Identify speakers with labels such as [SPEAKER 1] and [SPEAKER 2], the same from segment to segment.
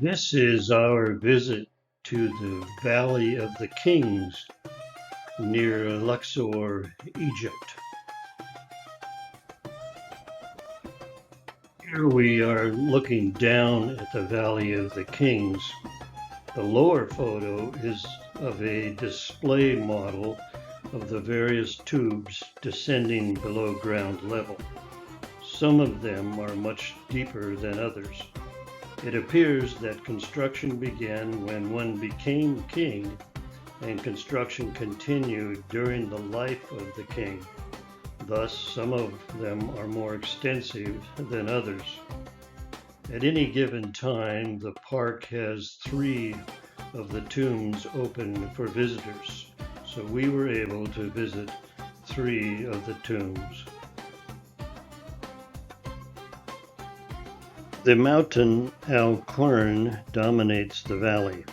[SPEAKER 1] This is our visit to the Valley of the Kings near Luxor, Egypt. Here we are looking down at the Valley of the Kings. The lower photo is of a display model of the various tubes descending below ground level. Some of them are much deeper than others. It appears that construction began when one became king, and construction continued during the life of the king. Thus, some of them are more extensive than others. At any given time, the park has 3 of the tombs open for visitors, so we were able to visit 3 of the tombs. The mountain Al-Quern dominates the valley.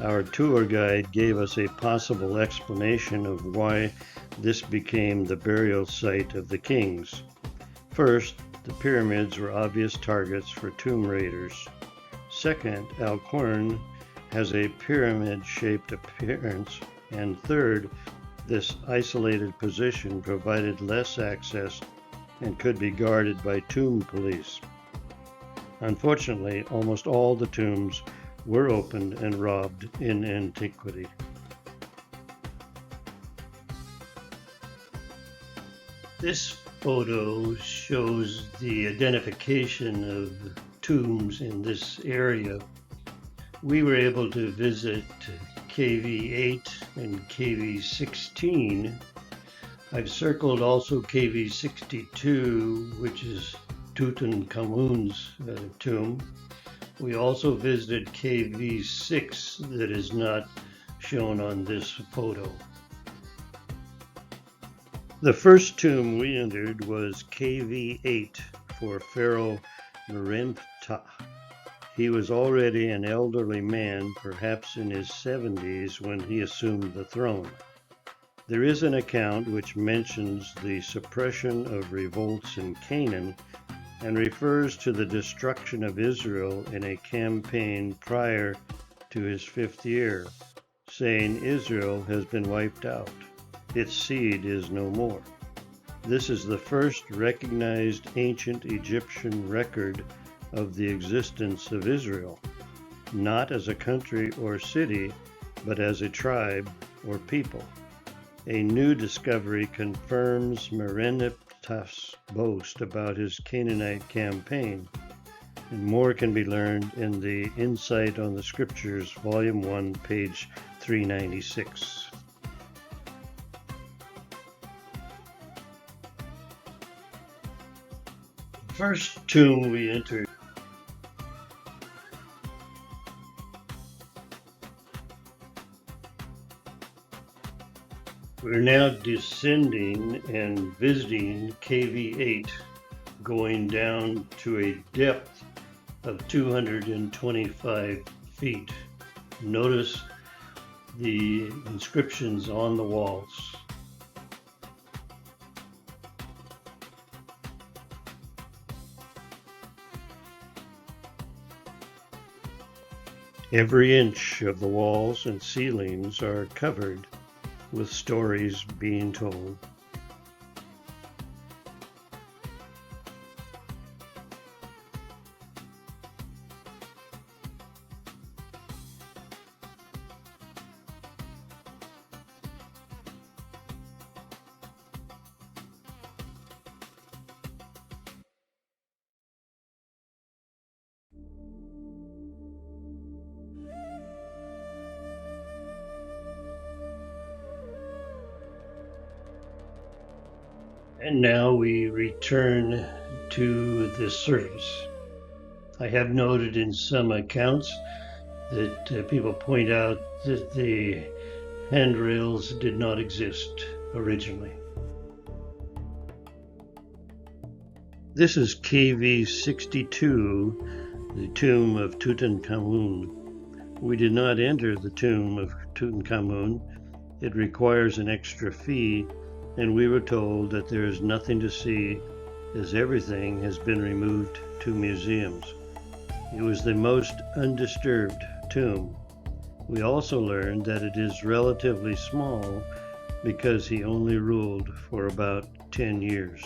[SPEAKER 1] Our tour guide gave us a possible explanation of why this became the burial site of the kings. First, the pyramids were obvious targets for tomb raiders. Second, Al-Quern has a pyramid-shaped appearance. And third, this isolated position provided less access and could be guarded by tomb police. Unfortunately, almost all the tombs were opened and robbed in antiquity. This photo shows the identification of tombs in this area. We were able to visit KV8 and KV16. I've circled also KV62, which is Tutankhamun's tomb. We also visited KV6 that is not shown on this photo. The first tomb we entered was KV8 for Pharaoh Meremptah. He was already an elderly man, perhaps in his 70s, when he assumed the throne. There is an account which mentions the suppression of revolts in Canaan and refers to the destruction of Israel in a campaign prior to his 5th year, saying Israel has been wiped out. Its seed is no more. This is the first recognized ancient Egyptian record of the existence of Israel, not as a country or city, but as a tribe or people. A new discovery confirms Meremptah's boast about his Canaanite campaign, and more can be learned in the Insight on the Scriptures, Volume 1, page 396. The first tomb we entered We're now descending and visiting KV8, going down to a depth of 225 feet. Notice the inscriptions on the walls. Every inch of the walls and ceilings are covered with stories being told. And now we return to the surface. I have noted in some accounts that people point out that the handrails did not exist originally. This is KV62, the tomb of Tutankhamun. We did not enter the tomb of Tutankhamun. It requires an extra fee, and we were told that there is nothing to see as everything has been removed to museums. It was the most undisturbed tomb. We also learned that it is relatively small because he only ruled for about 10 years.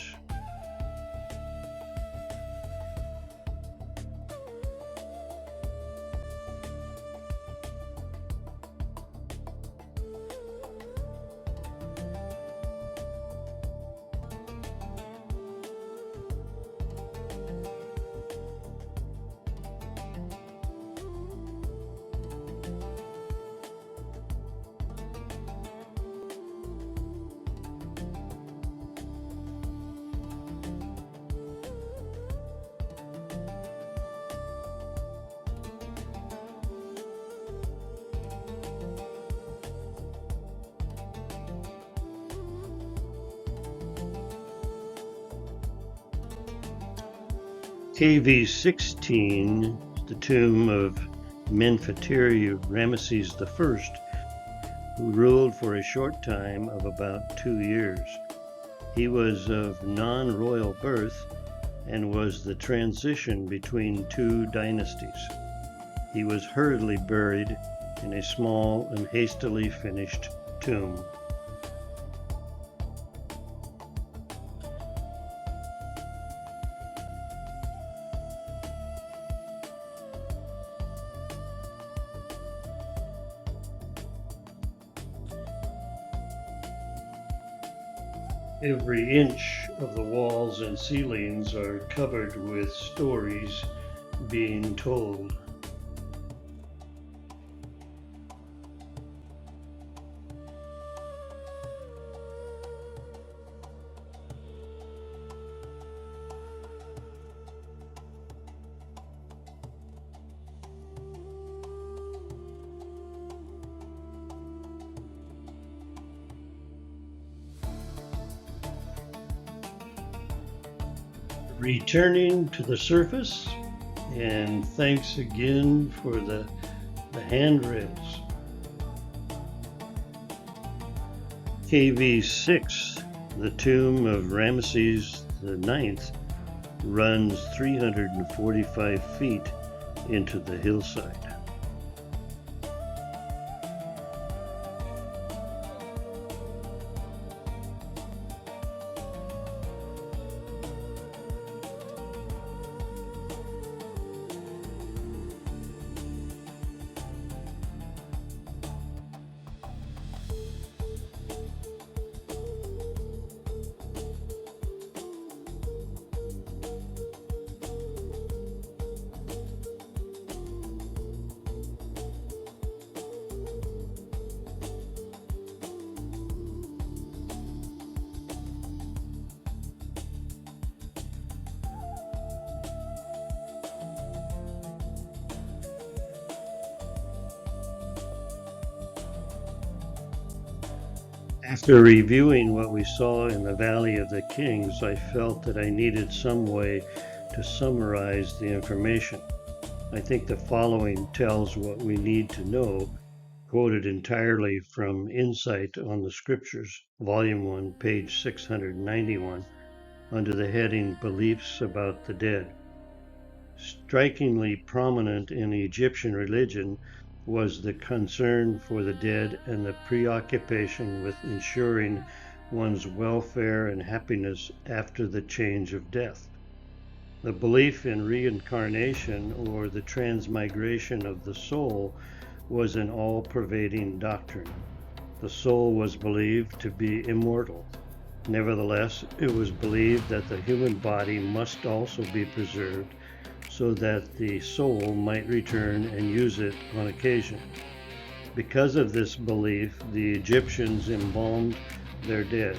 [SPEAKER 1] KV-16, the tomb of Menfitiri Ramesses I, who ruled for a short time of about 2 years. He was of non-royal birth and was the transition between two dynasties. He was hurriedly buried in a small and hastily finished tomb. Every inch of the walls and ceilings are covered with stories being told. Returning to the surface, and thanks again for the handrails. KV-6, the tomb of Ramesses IX, runs 345 feet into the hillside. After reviewing what we saw in the Valley of the Kings, I felt that I needed some way to summarize the information. I think the following tells what we need to know, quoted entirely from Insight on the Scriptures, Volume 1, page 691, under the heading Beliefs About the Dead. Strikingly prominent in Egyptian religion was the concern for the dead and the preoccupation with ensuring one's welfare and happiness after the change of death. The belief in reincarnation or the transmigration of the soul was an all-pervading doctrine. The soul was believed to be immortal. Nevertheless, it was believed that the human body must also be preserved so that the soul might return and use it on occasion. Because of this belief, the Egyptians embalmed their dead.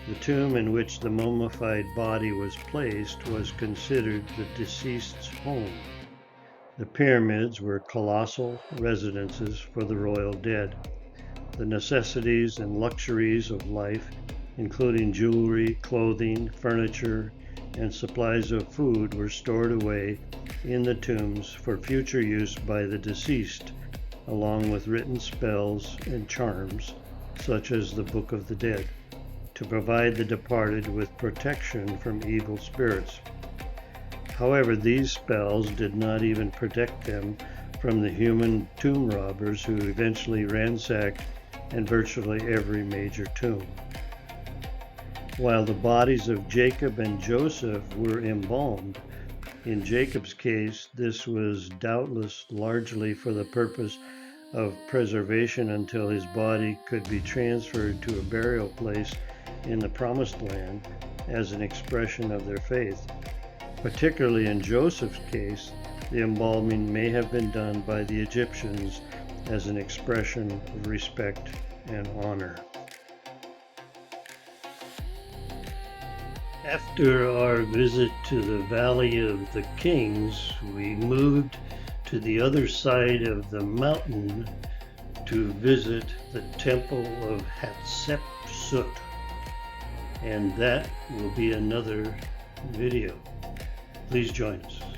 [SPEAKER 1] The tomb in which the mummified body was placed was considered the deceased's home. The pyramids were colossal residences for the royal dead. The necessities and luxuries of life, including jewelry, clothing, furniture, and supplies of food, were stored away in the tombs for future use by the deceased, along with written spells and charms, such as the Book of the Dead, to provide the departed with protection from evil spirits. However, these spells did not even protect them from the human tomb robbers who eventually ransacked in virtually every major tomb. While the bodies of Jacob and Joseph were embalmed, in Jacob's case, this was doubtless largely for the purpose of preservation until his body could be transferred to a burial place in the Promised Land as an expression of their faith. Particularly in Joseph's case, the embalming may have been done by the Egyptians as an expression of respect and honor. After our visit to the Valley of the Kings, we moved to the other side of the mountain to visit the Temple of Hatshepsut, and that will be another video. Please join us.